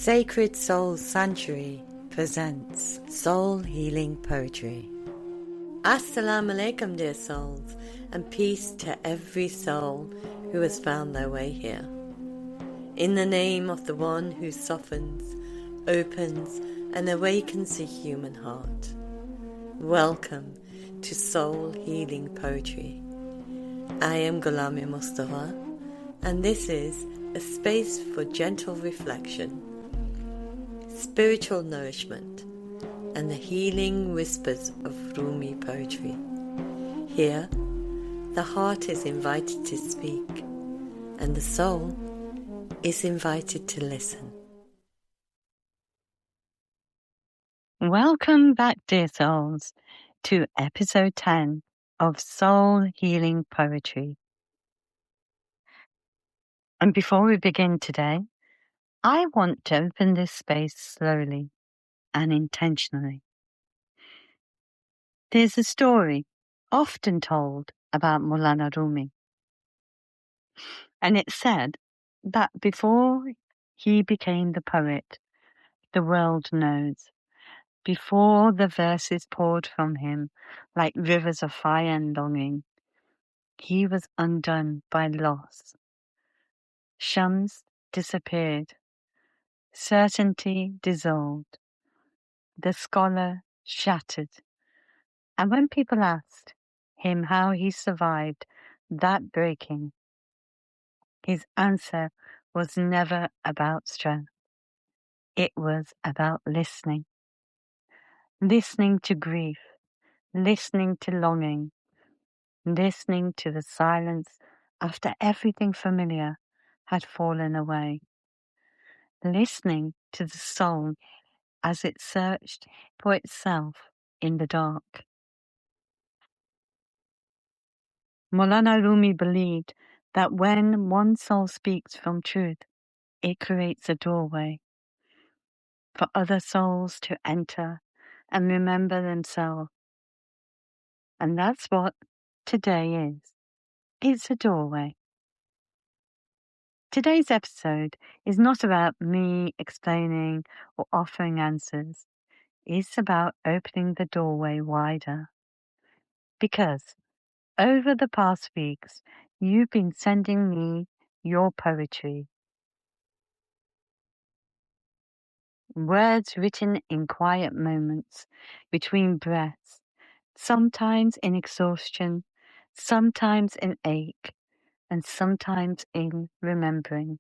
Sacred Soul Sanctuary presents Soul Healing Poetry. Assalamu alaikum, dear souls, and peace to every soul who has found their way here. In the name of the one who softens, opens, and awakens the human heart. Welcome to Soul Healing Poetry. I am Gulami Mustafa, and this is a space for gentle reflection, spiritual nourishment, and the healing whispers of Rumi poetry. Here, the heart is invited to speak, and the soul is invited to listen. Welcome back, dear souls, to episode 10 of Soul Healing Poetry. And before we begin today, I want to open this space slowly and intentionally. There's a story often told about Mawlana Rumi, and it's said that before he became the poet the world knows, before the verses poured from him like rivers of fire and longing, he was undone by loss. Shams disappeared, certainty dissolved, the scholar shattered. And when people asked him how he survived that breaking, his answer was never about strength. It was about listening. Listening to grief, listening to longing, listening to the silence after everything familiar had fallen away. Listening to the soul as it searched for itself in the dark. Mawlana Rumi believed that when one soul speaks from truth, it creates a doorway for other souls to enter and remember themselves. And that's what today is. It's a doorway. Today's episode is not about me explaining or offering answers. It's about opening the doorway wider. Because over the past weeks, you've been sending me your poetry. Words written in quiet moments, between breaths, sometimes in exhaustion, sometimes in ache, and sometimes in remembering.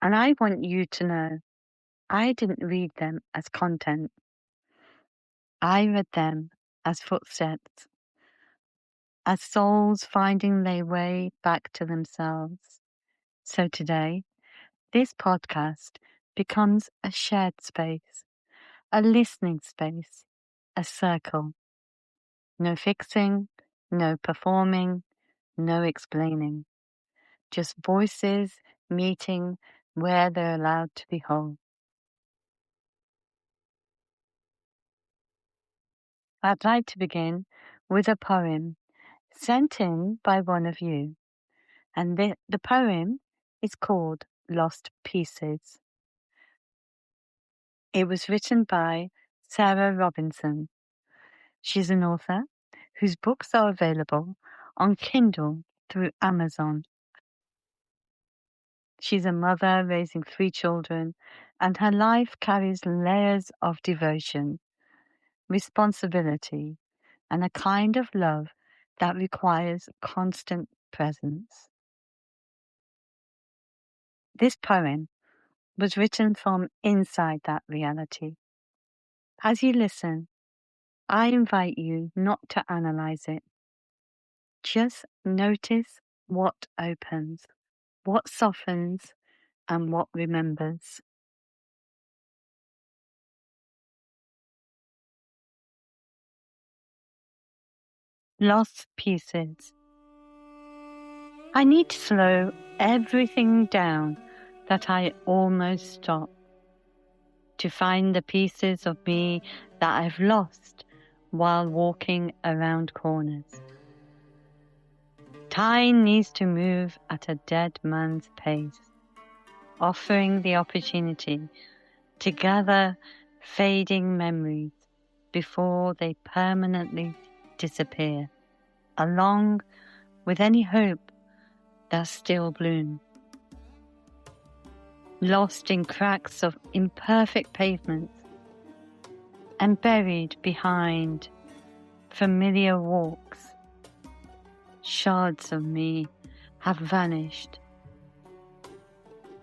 And I want you to know, I didn't read them as content. I read them as footsteps, as souls finding their way back to themselves. So today, this podcast becomes a shared space, a listening space, a circle. No fixing, no performing, no explaining. Just voices meeting where they're allowed to be whole. I'd like to begin with a poem sent in by one of you. And the poem is called Lost Pieces. It was written by Sarah Robinson. She's an author whose books are available on Kindle through Amazon. She's a mother raising 3 children, and her life carries layers of devotion, responsibility, and a kind of love that requires constant presence. This poem was written from inside that reality. As you listen, I invite you not to analyze it. Just notice what opens, what softens, and what remembers. Lost pieces. I need to slow everything down that I almost stop, to find the pieces of me that I've lost while walking around corners. Time needs to move at a dead man's pace. offering the opportunity to gather fading memories before they permanently disappear, along with any hope that still blooms. Lost in cracks of imperfect pavements and buried behind familiar walks, shards of me have vanished.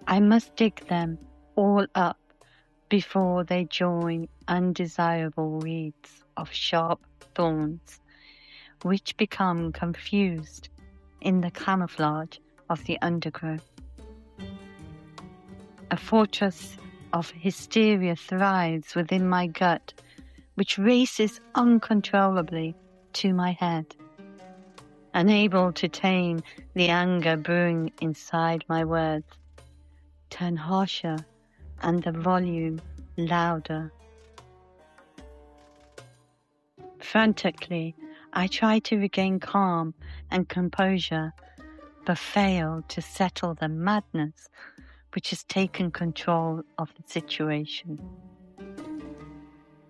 I must dig them all up before they join undesirable weeds of sharp thorns, which become confused in the camouflage of the undergrowth. A fortress of hysteria thrives within my gut, which races uncontrollably to my head. Unable to tame the anger brewing inside my words, turn harsher and the volume louder. Frantically, I try to regain calm and composure, but fail to settle the madness which has taken control of the situation.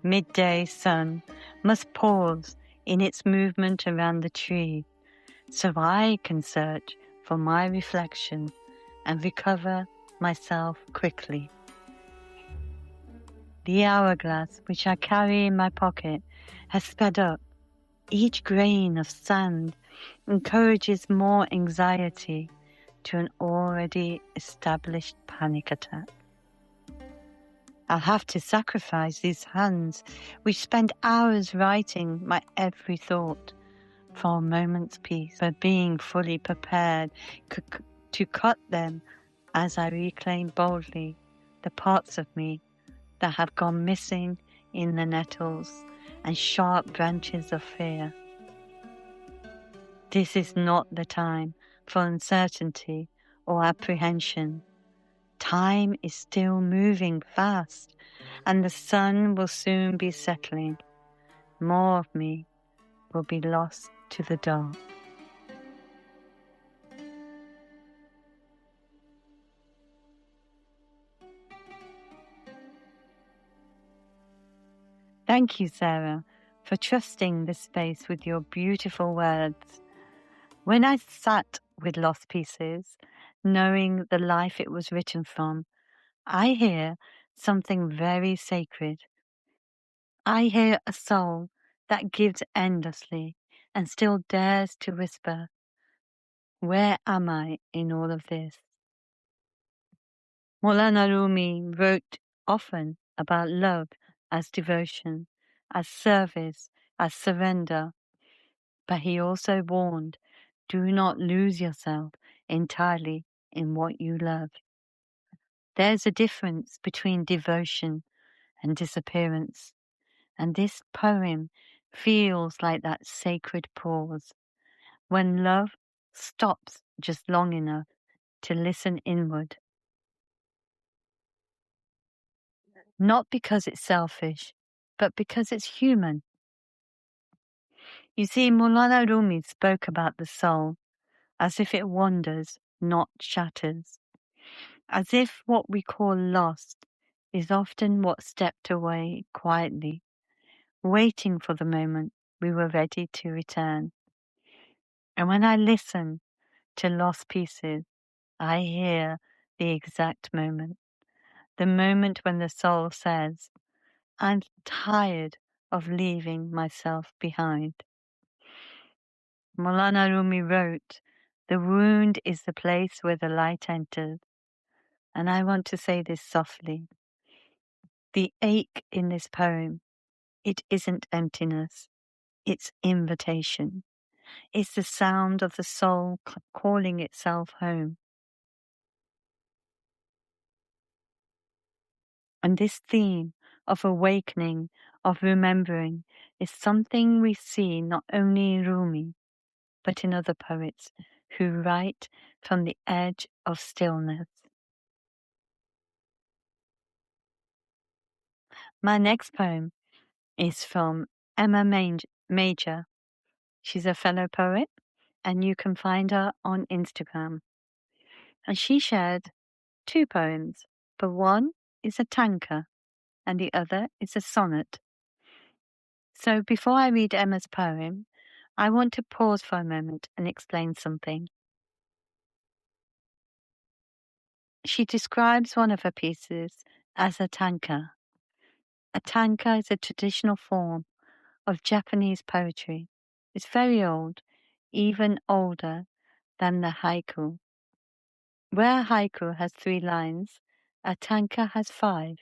Midday sun must pause in its movement around the tree, so I can search for my reflection and recover myself quickly. The hourglass which I carry in my pocket has sped up. Each grain of sand encourages more anxiety to an already established panic attack. I'll have to sacrifice these hands which spend hours writing my every thought for a moment's peace, but being fully prepared to cut them as I reclaim boldly the parts of me that have gone missing in the nettles and sharp branches of fear. This is not the time for uncertainty or apprehension. Time is still moving fast, and the sun will soon be setting. More of me will be lost to the dark. Thank you, Sarah, for trusting this space with your beautiful words. When I sat with Lost Pieces, knowing the life it was written from, I hear something very sacred. I hear a soul that gives endlessly and still dares to whisper, "Where am I in all of this?" Mawlana Rumi wrote often about love as devotion, as service, as surrender, but he also warned, do not lose yourself entirely in what you love. There's a difference between devotion and disappearance, and this poem feels like that sacred pause when love stops just long enough to listen inward. Not because it's selfish, but because it's human. You see, Mawlana Rumi spoke about the soul as if it wanders, not shatters. As if what we call lost is often what stepped away quietly, waiting for the moment we were ready to return. And when I listen to Lost Pieces, I hear the exact moment. The moment when the soul says, I'm tired of leaving myself behind. Mawlana Rumi wrote, the wound is the place where the light enters. And I want to say this softly. The ache in this poem, it isn't emptiness, it's invitation. It's the sound of the soul calling itself home. And this theme of awakening, of remembering, is something we see not only in Rumi, but in other poets who write from the edge of stillness. My next poem is from Emma Major. She's a fellow poet, and you can find her on Instagram. And she shared 2 poems, but one is a tanka and the other is a sonnet. So before I read Emma's poem, I want to pause for a moment and explain something. She describes one of her pieces as a tanka. A tanka is a traditional form of Japanese poetry. It's very old, even older than the haiku. Where a haiku has 3 lines, a tanka has 5,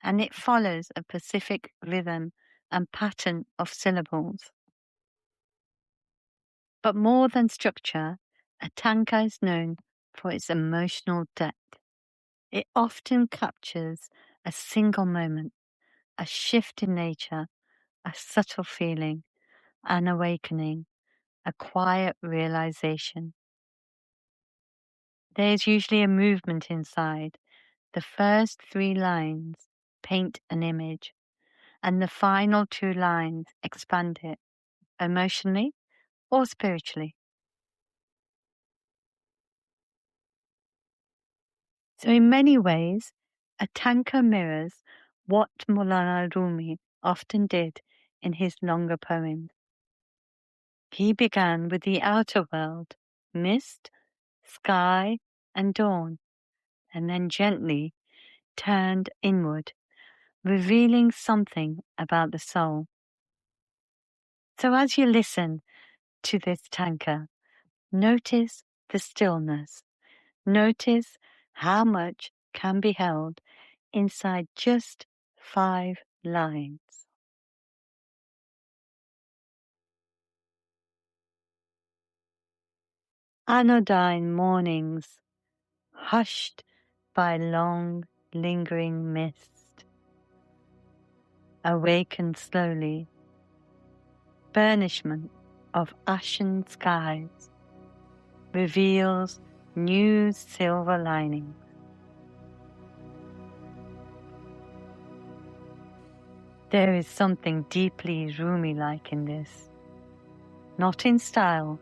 and it follows a specific rhythm and pattern of syllables. But more than structure, a tanka is known for its emotional depth. It often captures a single moment, a shift in nature, a subtle feeling, an awakening, a quiet realization. There is usually a movement inside. The first 3 lines paint an image, and the final 2 lines expand it, emotionally or spiritually. So in many ways, a tanka mirrors what Mawlana Rumi often did in his longer poems. He began with the outer world, mist, sky, and dawn, and then gently turned inward, revealing something about the soul. So as you listen to this tanka, notice the stillness. Notice how much can be held inside just 5 lines. Anodyne mornings, hushed by long, lingering mist, awaken slowly, burnishment of ashen skies, reveals new silver linings. There is something deeply Rumi-like in this, not in style,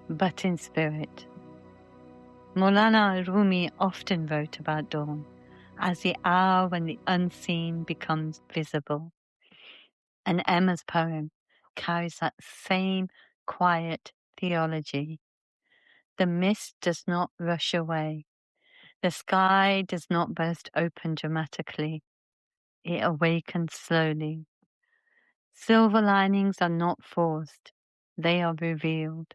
but in spirit. Mawlana Rumi often wrote about dawn as the hour when the unseen becomes visible. And Emma's poem carries that same quiet theology. The mist does not rush away. The sky does not burst open dramatically. It awakens slowly. Silver linings are not forced. They are revealed.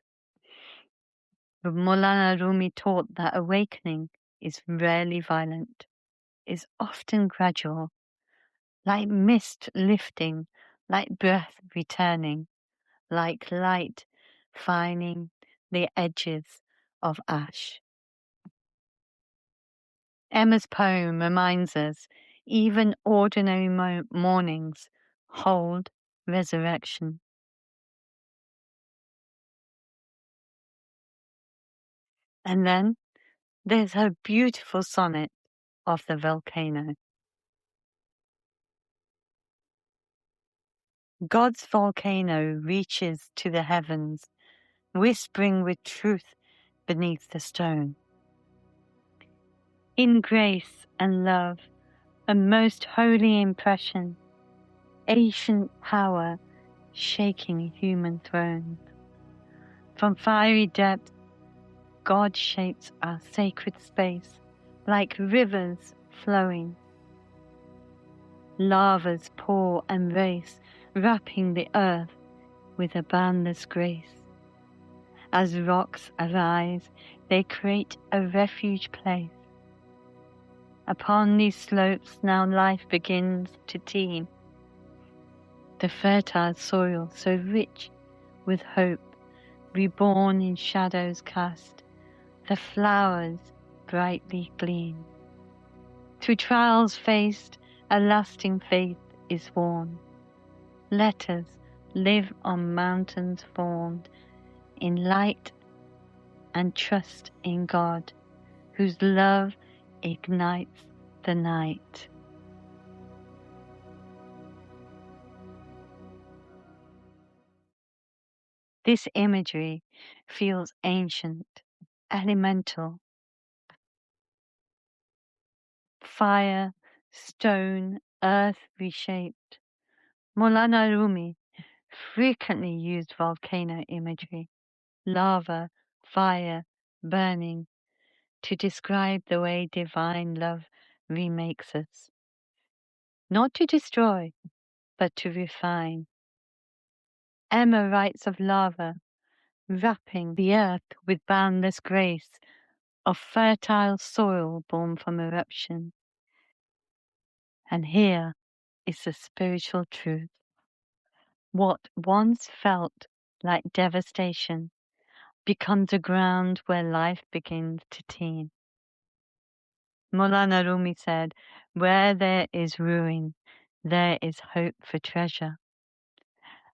But Mawlana Rumi taught that awakening is rarely violent, is often gradual, like mist lifting, like breath returning, like light finding the edges of ash. Emma's poem reminds us even ordinary mornings hold resurrection. And then there's her beautiful sonnet of the volcano. God's volcano reaches to the heavens, whispering with truth beneath the stone. In grace and love, a most holy impression, ancient power shaking human thrones. From fiery depths, God shapes our sacred space like rivers flowing. Lavas pour and race, wrapping the earth with a boundless grace. As rocks arise, they create a refuge place. Upon these slopes now life begins to teem. The fertile soil so rich with hope, reborn in shadows cast, the flowers brightly gleam. Through trials faced, a lasting faith is born. Let us live on mountains formed in light and trust in God, whose love ignites the night. This imagery feels ancient, elemental. fire, stone, earth reshaped. Mawlana Rumi frequently used volcano imagery, lava, fire, burning, to describe the way divine love remakes us. Not to destroy, but to refine. Emma writes of lava wrapping the earth with boundless grace, of fertile soil born from eruption. And here is the spiritual truth. What once felt like devastation becomes a ground where life begins to teem. Mawlana Rumi said, "Where there is ruin, there is hope for treasure."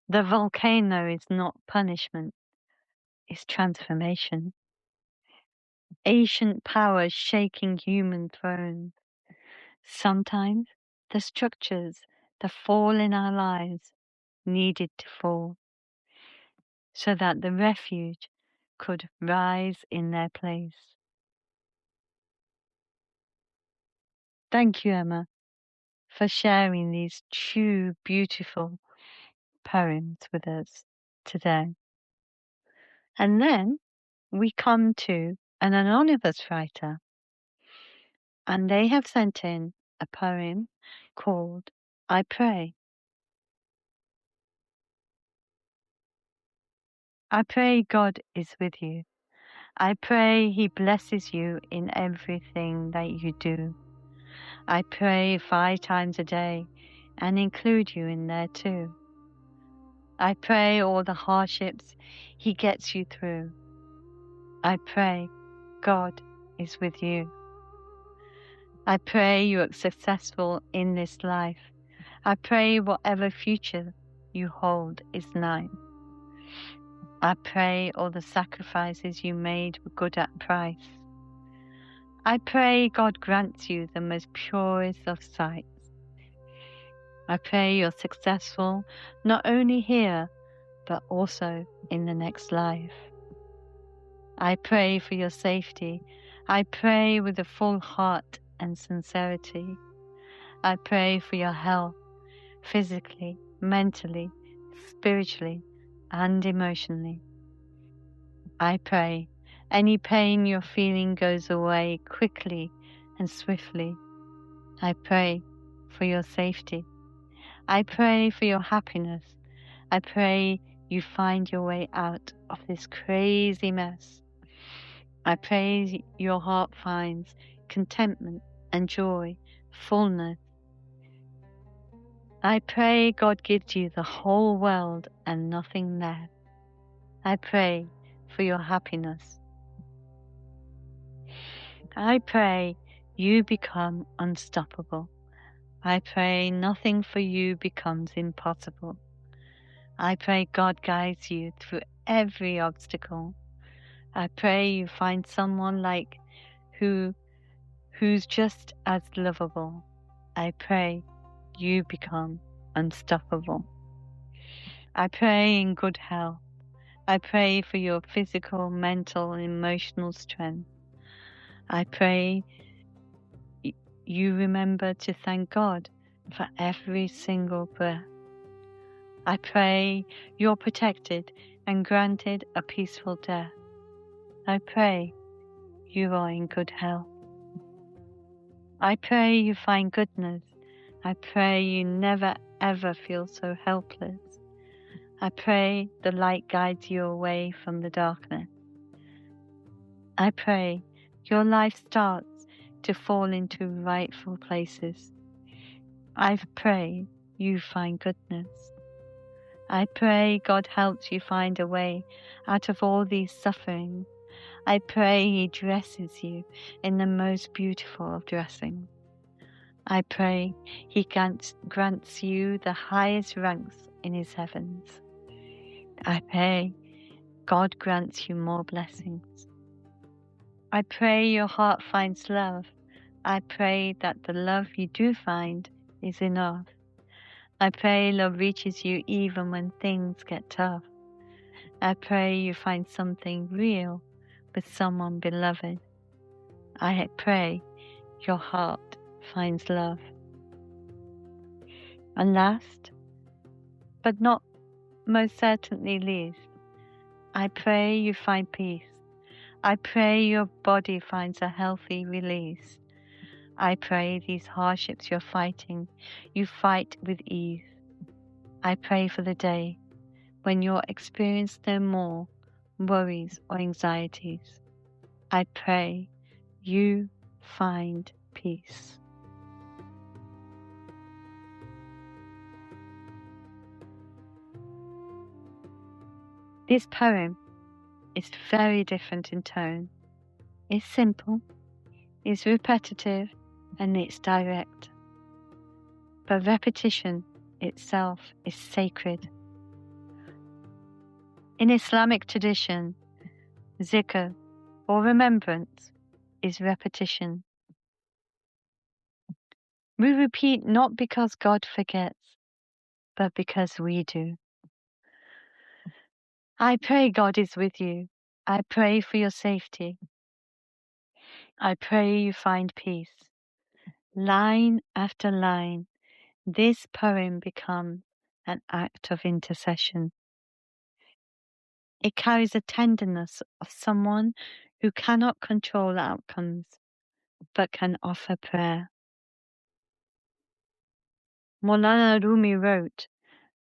The volcano is not punishment, it's transformation. Ancient powers shaking human thrones. Sometimes the structures that fall in our lives needed to fall so that the refuge could rise in their place. Thank you, Emma, for sharing these two beautiful poems with us today. And then we come to an anonymous writer, and they have sent in a poem called I Pray. I pray God is with you. I pray He blesses you in everything that you do. I pray 5 times a day and include you in there too. I pray all the hardships He gets you through. I pray God is with you. I pray you are successful in this life. I pray whatever future you hold is nigh. I pray all the sacrifices you made were good at price. I pray God grants you the most purest of sights. I pray you're successful not only here, but also in the next life. I pray for your safety. I pray with a full heart and sincerity. I pray for your health, physically, mentally, spiritually, and emotionally. I pray any pain you're feeling goes away quickly and swiftly. I pray for your safety. I pray for your happiness. I pray you find your way out of this crazy mess. I pray your heart finds contentment and joy, fullness. I pray God gives you the whole world and nothing less. I pray for your happiness. I pray you become unstoppable. I pray nothing for you becomes impossible. I pray God guides you through every obstacle. I pray you find someone like who's just as lovable. I pray you become unstoppable. I pray in good health. I pray for your physical, mental, and emotional strength. I pray you remember to thank God for every single breath. I pray you're protected and granted a peaceful death. I pray you are in good health. I pray you find goodness. I pray you never ever feel so helpless. I pray the light guides you away from the darkness. I pray your life starts to fall into rightful places. I pray you find goodness. I pray God helps you find a way out of all these sufferings. I pray He dresses you in the most beautiful of dressings. I pray He grants you the highest ranks in His heavens. I pray God grants you more blessings. I pray your heart finds love. I pray that the love you do find is enough. I pray love reaches you even when things get tough. I pray you find something real with someone beloved. I pray your heart finds love. And last, but not most certainly least, I pray you find peace. I pray your body finds a healthy release. I pray these hardships you're fighting, you fight with ease. I pray for the day when you'll experience no more worries or anxieties. I pray you find peace. This poem is very different in tone. It's simple, it's repetitive, and it's direct. But repetition itself is sacred. In Islamic tradition, zikr, or remembrance, is repetition. We repeat not because God forgets, but because we do. I pray God is with you. I pray for your safety. I pray you find peace. Line after line, this poem becomes an act of intercession. It carries a tenderness of someone who cannot control outcomes, but can offer prayer. Mawlana Rumi wrote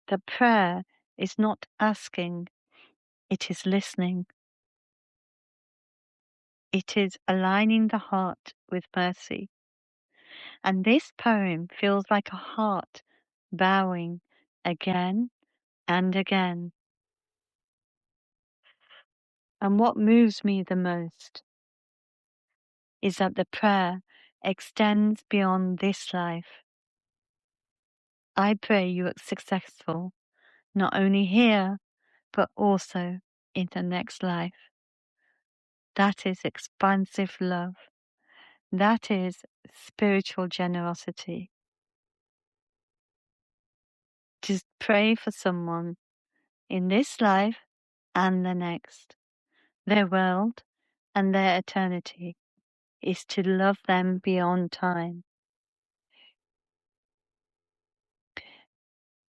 that prayer is not asking, it is listening. It is aligning the heart with mercy. And this poem feels like a heart bowing again and again. And what moves me the most is that the prayer extends beyond this life. I pray you are successful, not only here, but also in the next life. That is expansive love. That is spiritual generosity. To pray for someone in this life and the next, their world and their eternity, is to love them beyond time.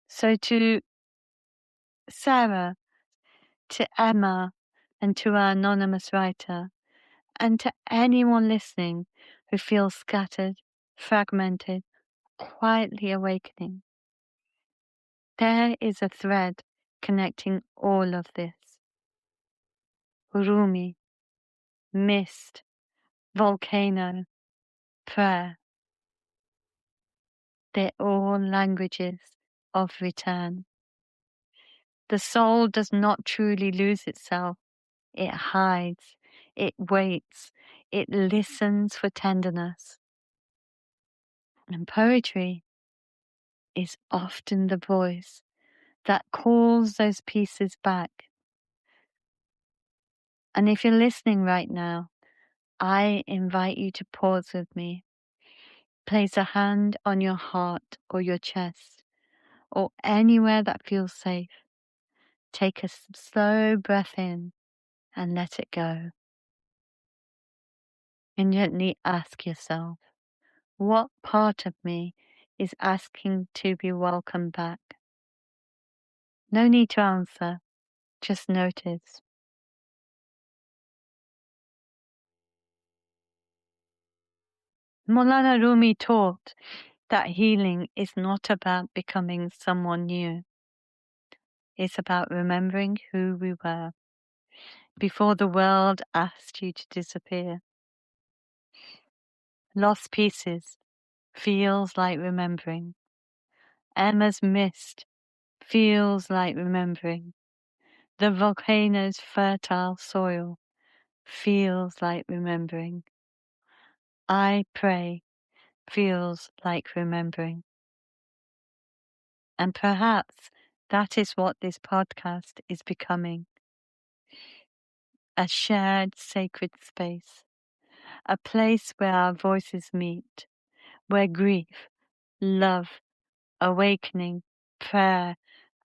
So to Sarah, to Emma, and to our anonymous writer, and to anyone listening who feels scattered, fragmented, quietly awakening, there is a thread connecting all of this. Rumi, mist, volcano, prayer. They're all languages of return. The soul does not truly lose itself. It hides, it waits, it listens for tenderness. And poetry is often the voice that calls those pieces back. And if you're listening right now, I invite you to pause with me. Place a hand on your heart or your chest or anywhere that feels safe. Take a slow breath in and let it go. And gently ask yourself, what part of me is asking to be welcomed back? No need to answer, just notice. Mawlana Rumi taught that healing is not about becoming someone new. It's about remembering who we were before the world asked you to disappear. Lost pieces feels like remembering. Emma's mist feels like remembering. The volcano's fertile soil feels like remembering. I pray feels like remembering. And perhaps that is what this podcast is becoming. A shared sacred space. A place where our voices meet. Where grief, love, awakening, prayer,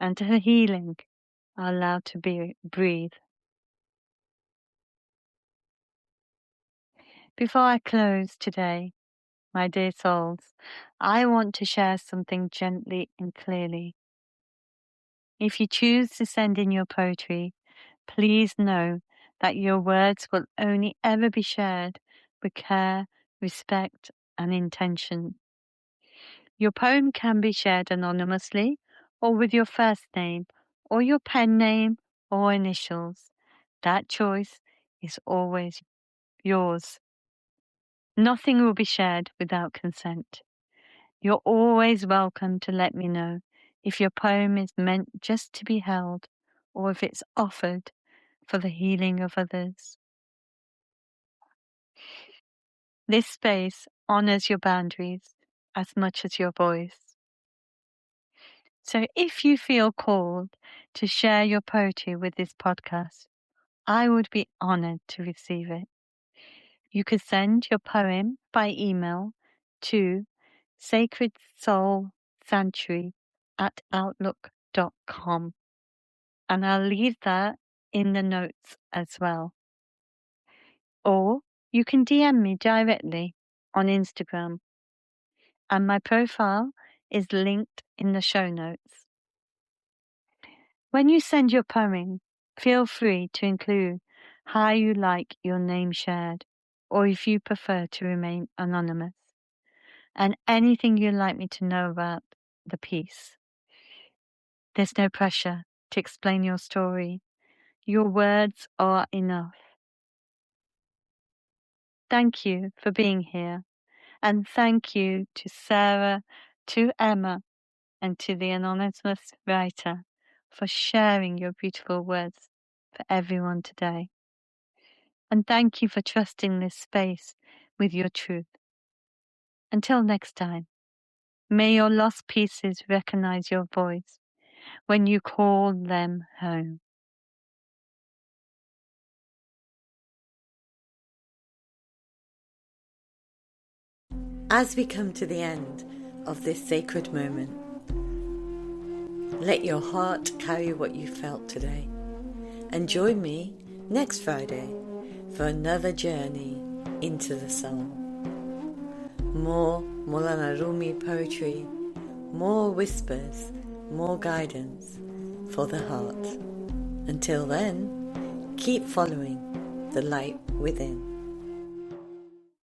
and healing are allowed to breathe. Before I close today, My dear souls, I want to share something gently and clearly. If you choose to send in your poetry, please know that your words will only ever be shared with care, respect, and intention. Your poem can be shared anonymously or with your first name or your pen name or initials. That choice is always yours. Nothing will be shared without consent. You're always welcome to let me know if your poem is meant just to be held or if it's offered for the healing of others. This space honors your boundaries as much as your voice. So if you feel called to share your poetry with this podcast, I would be honored to receive it. You could send your poem by email to sacredsoulsanctuary@outlook.com, and I'll leave that in the notes as well. Or you can DM me directly on Instagram, and my profile is linked in the show notes. When you send your poem, feel free to include how you like your name shared, or if you prefer to remain anonymous, and anything you'd like me to know about the piece. There's no pressure to explain your story. Your words are enough. Thank you for being here, and thank you to Sarah, to Emma, and to the anonymous writer for sharing your beautiful words for everyone today. And thank you for trusting this space with your truth. Until next time, may your lost pieces recognize your voice when you call them home. As we come to the end of this sacred moment, let your heart carry what you felt today, and join me next Friday for another journey into the soul. More Mawlana Rumi poetry, more whispers, more guidance for the heart. Until then, keep following the light within.